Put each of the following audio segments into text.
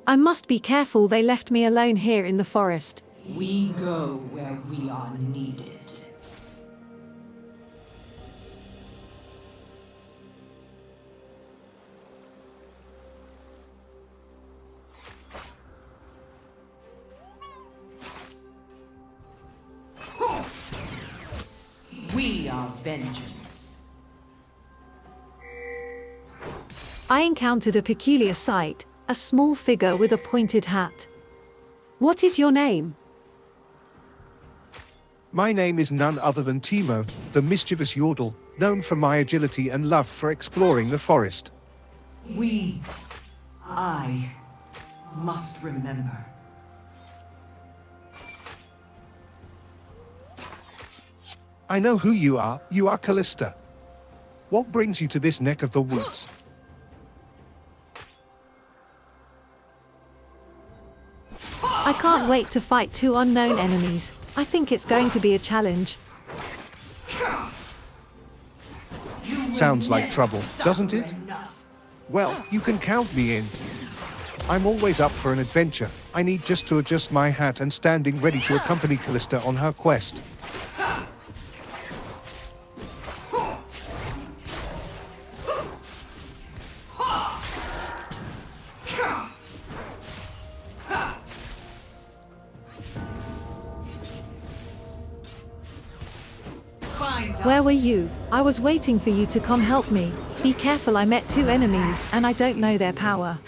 I must be careful, they left me alone here in the forest. We go where we are needed. We are vengeance. I encountered a peculiar sight, a small figure with a pointed hat. What is your name? My name is none other than Timo, the mischievous Yordle, known for my agility and love for exploring the forest. I must remember. I know who you are Callista. What brings you to this neck of the woods? I can't wait to fight two unknown enemies. I think it's going to be a challenge. Sounds like trouble, doesn't it? Well, you can count me in. I'm always up for an adventure. I need just to adjust my hat and standing ready to accompany Callista on her quest. Where were you? I was waiting for you to come help me. Be careful, I met two enemies and I don't know their power.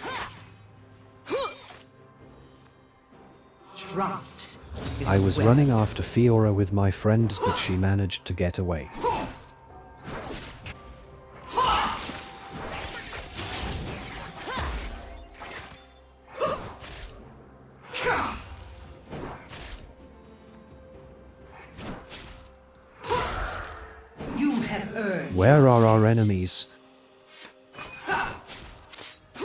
Trust. I was running after Fiora with my friends, but she managed to get away. Where are our enemies?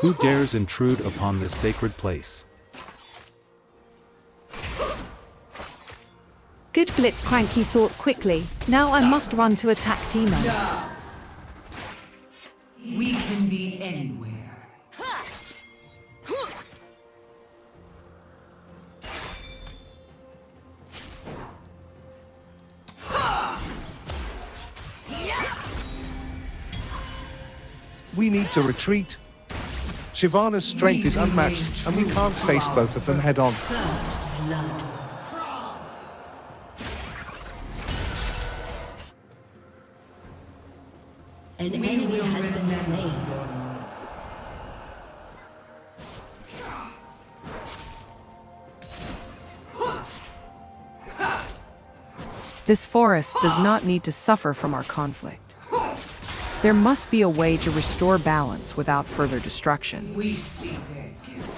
Who dares intrude upon this sacred place? Good Blitzcrank, he thought quickly. Now I must run to attack Timo. We can be anywhere. We need to retreat. Shyvana's strength is unmatched, and we can't face both of them head on. First blood. An enemy has been slain. This forest does not need to suffer from our conflict. There must be a way to restore balance without further destruction. We see their guilt.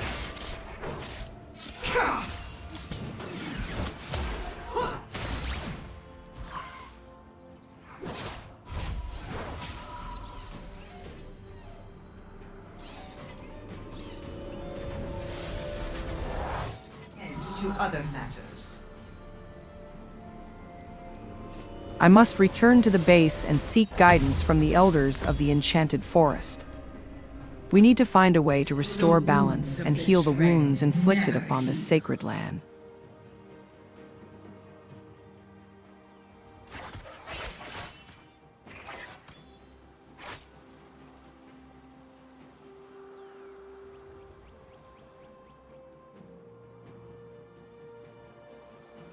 And to other matters. I must return to the base and seek guidance from the elders of the enchanted forest. We need to find a way to restore balance and heal the wounds inflicted upon this sacred land.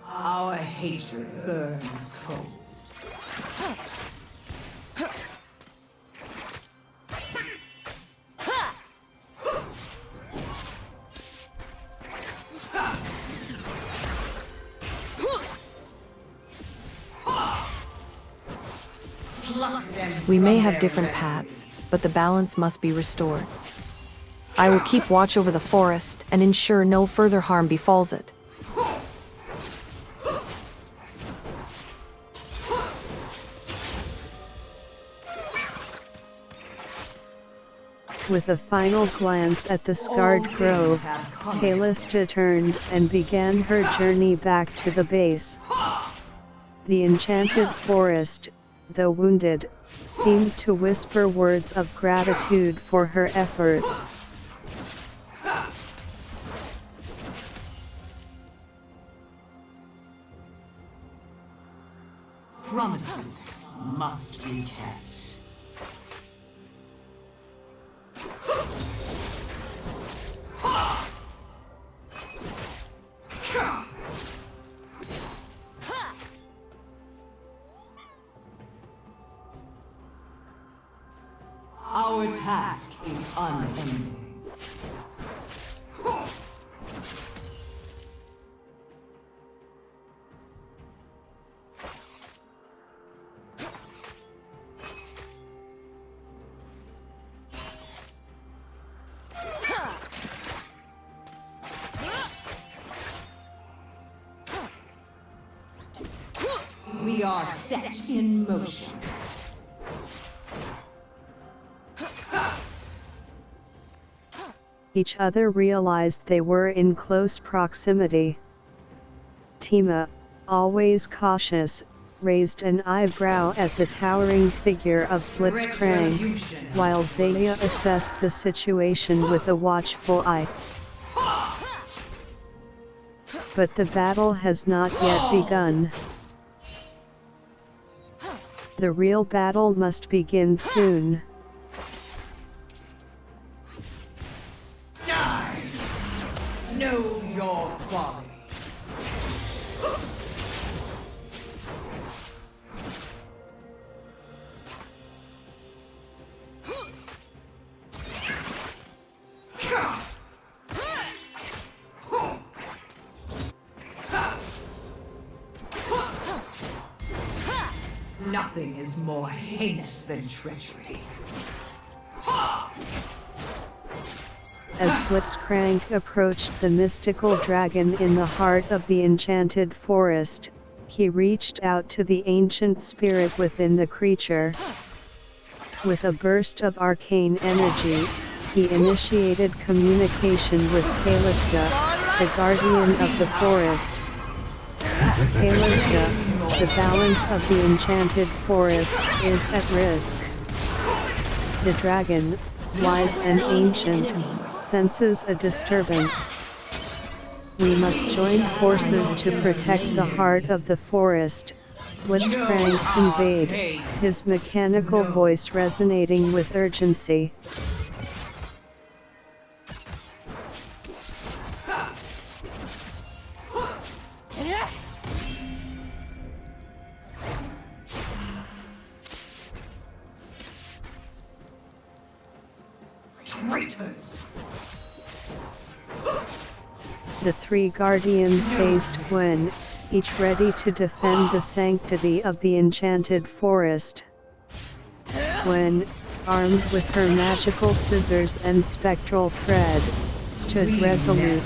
Our hatred burns cold. We may have different paths, but the balance must be restored. I will keep watch over the forest and ensure no further harm befalls it. With a final glance at the scarred grove, Callista turned and began her journey back to the base. The enchanted forest, though wounded, seemed to whisper words of gratitude for her efforts. Promises must be kept. Our task is unending. We are set in motion. Each other realized they were in close proximity. Tima, always cautious, raised an eyebrow at the towering figure of Blitzcrank, while Zaya assessed the situation with a watchful eye. But the battle has not yet begun. The real battle must begin soon. Die! Know your folly. Nothing is more heinous than treachery. As Blitzcrank approached the mystical dragon in the heart of the enchanted forest, he reached out to the ancient spirit within the creature. With a burst of arcane energy, he initiated communication with Kalista, the guardian of the forest. Kalista, the balance of the enchanted forest is at risk. The dragon, wise and ancient, senses a disturbance. We must join forces to protect the heart of the forest, Blitzcrank conveyed, his mechanical voice resonating with urgency. Traitors! The three guardians faced Gwen, each ready to defend the sanctity of the enchanted forest. Gwen, armed with her magical scissors and spectral thread, stood resolute,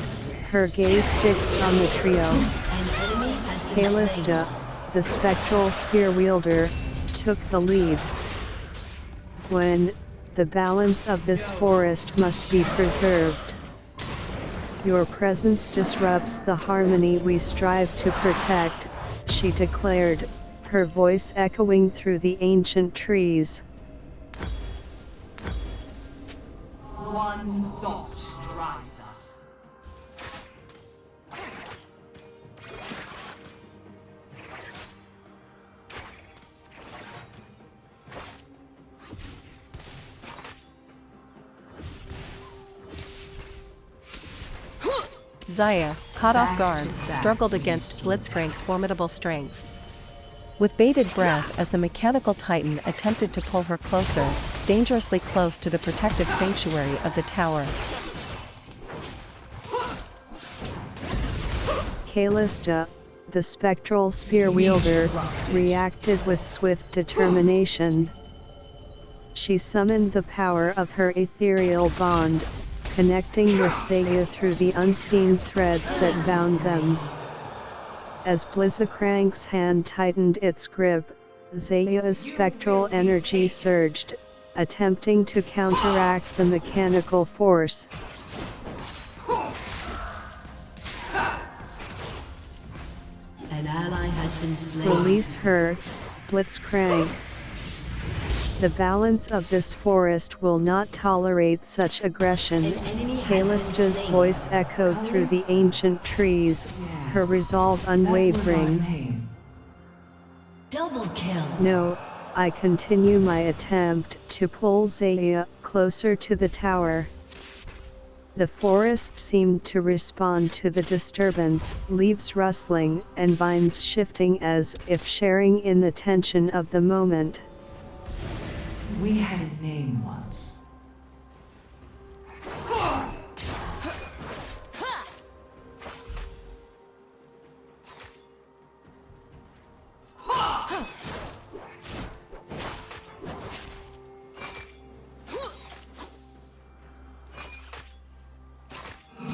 her gaze fixed on the trio. Kalista, the spectral spear wielder, took the lead. Gwen, the balance of this forest must be preserved. Your presence disrupts the harmony we strive to protect, she declared, her voice echoing through the ancient trees. One thought drives us. Zaya, caught off guard, struggled against Blitzcrank's formidable strength. With bated breath as the mechanical titan attempted to pull her closer, dangerously close to the protective sanctuary of the tower. Kalista, the spectral spear wielder, reacted with swift determination. She summoned the power of her ethereal bond, connecting with Zaya through the unseen threads that bound them. As Blitzcrank's hand tightened its grip, Zaya's spectral energy surged, attempting to counteract the mechanical force. An ally has been slain. Release her, Blitzcrank. The balance of this forest will not tolerate such aggression. Kalista's voice echoed through the ancient trees, her resolve unwavering. Double kill. No, I continue my attempt to pull Zaya closer to the tower. The forest seemed to respond to the disturbance, leaves rustling and vines shifting as if sharing in the tension of the moment. We had a name once.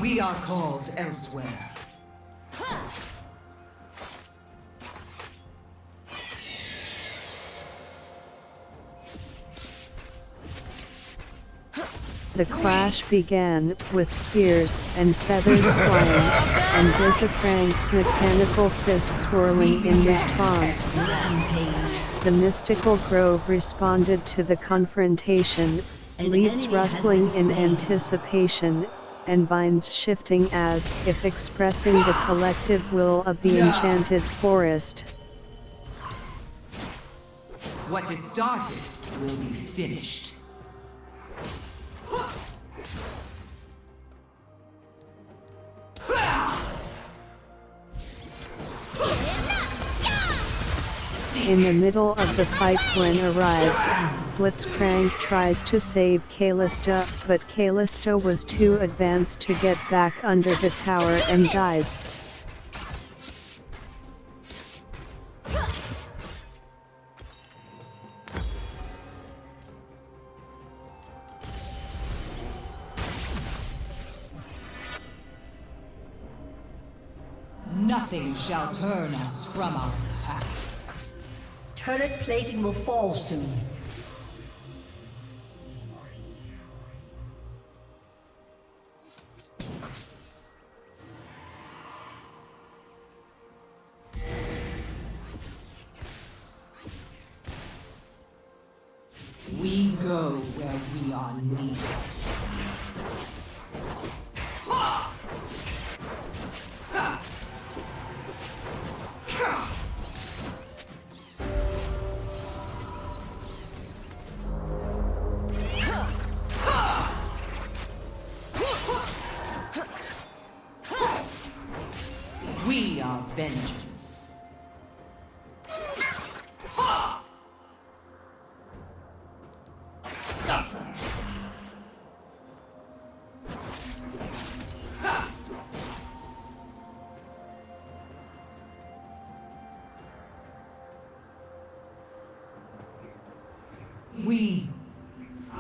We are called elsewhere. The clash began with spears and feathers flying, and Blizzcrank's mechanical fists whirling in response. The mystical grove responded to the confrontation, leaves rustling in anticipation, and vines shifting as if expressing the collective will of the enchanted forest. What is started will be finished. In the middle of the fight Gwen arrived. Blitzcrank tries to save Kalista, but Kalista was too advanced to get back under the tower and dies. Nothing shall turn us from our path. Turret plating will fall soon. We go where we are needed. We are vengeance. Suffer.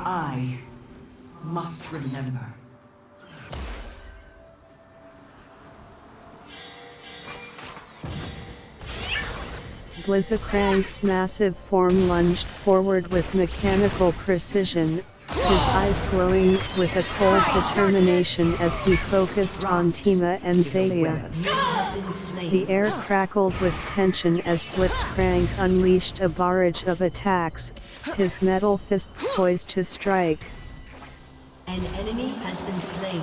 I must remember. Blizzcrank's massive form lunged forward with mechanical precision, his eyes glowing with a cold determination as he focused on Tima and Zaya. The air crackled with tension as Blitzcrank unleashed a barrage of attacks, his metal fists poised to strike. An enemy has been slain.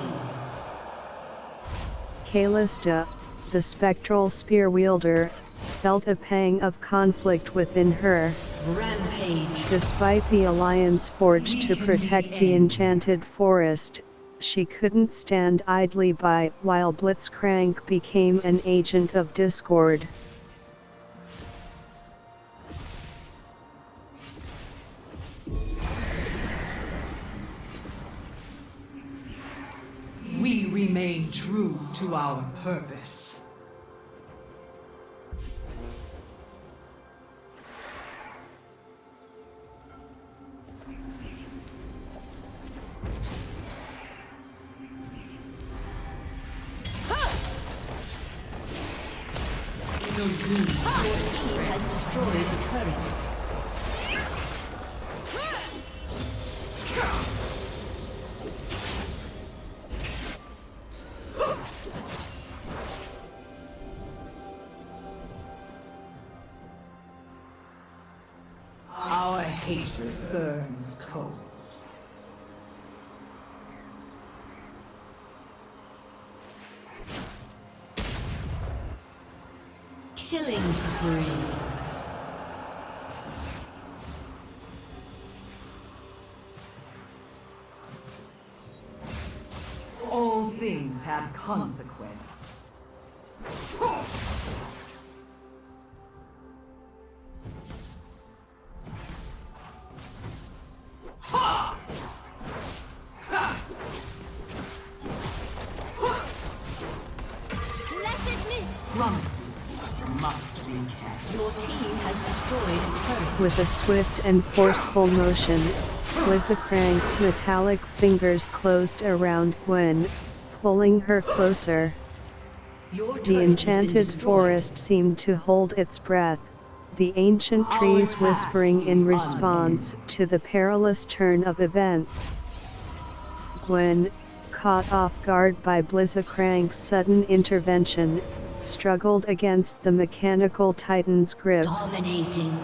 Kalista, the spectral spear wielder, felt a pang of conflict within her. Rampage. Despite the alliance forged to protect the enchanted forest, she couldn't stand idly by while Blitzcrank became an agent of discord. We remain true to our purpose. Your team has destroyed the turret. Our hatred burns cold. Killing spree. things have consequence. Promises must be kept. Your team has destroyed a turret. With a swift and forceful motion, Blizzcrank's metallic fingers closed around Gwen, pulling her closer. Your turret The has been enchanted destroyed. forest seemed to hold its breath, the ancient trees task whispering in is response to the perilous turn of events. Gwen, caught off guard by Blizzcrank's sudden intervention, struggled against the mechanical titan's grip. Dominating.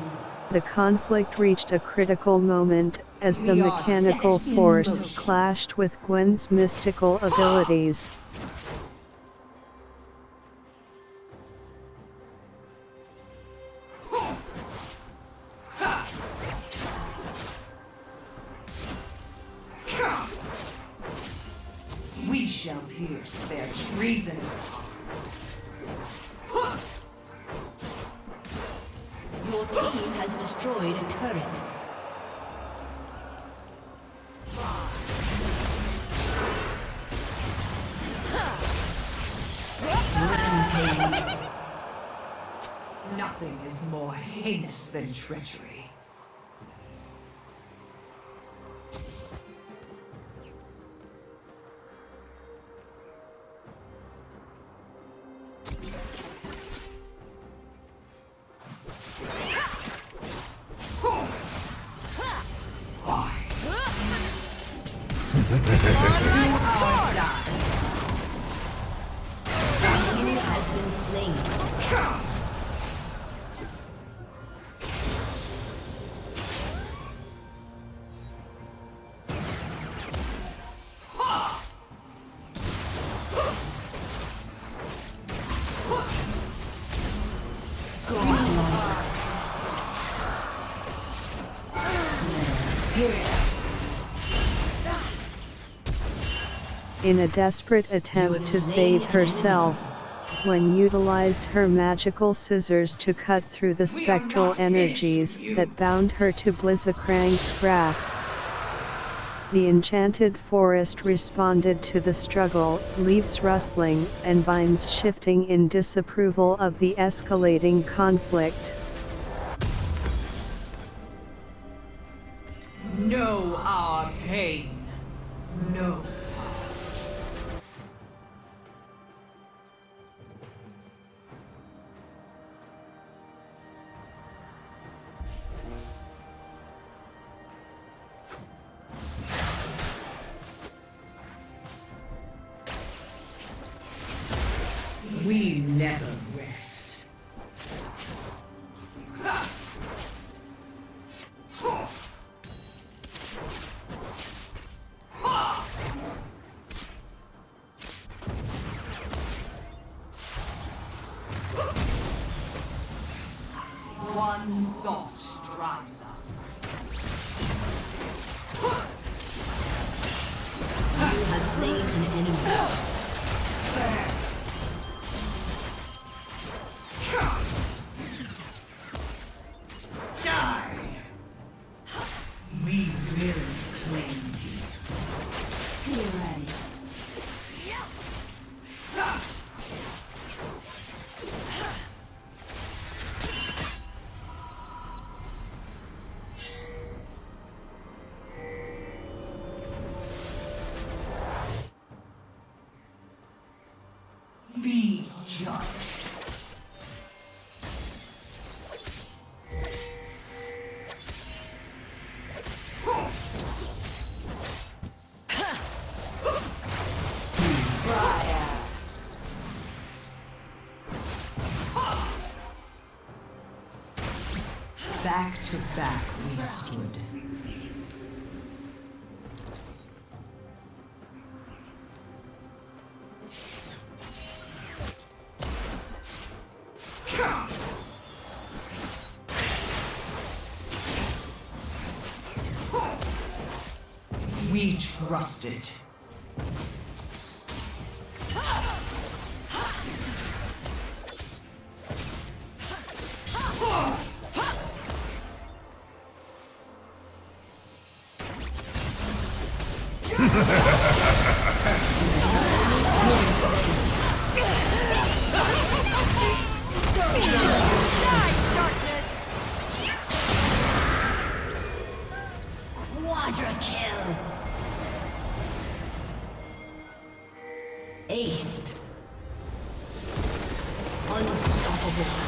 The conflict reached a critical moment as the We are mechanical set in force motion. clashed with Gwen's mystical abilities. We shall pierce their treasonous hearts. Your team has destroyed a turret. Rampage. Nothing is more heinous than treachery. Has been slain. In a desperate attempt to save herself, Gwen utilized her magical scissors to cut through the spectral energies that bound her to Blizzcrank's grasp. The enchanted forest responded to the struggle, leaves rustling and vines shifting in disapproval of the escalating conflict. Know our pain. No. We never rest. One thought drives us. You have slain an enemy. Die! We will claim you. Be ready. Be judged. Back to back we stood. We trusted. Quadra kill. Aced. Unstoppable.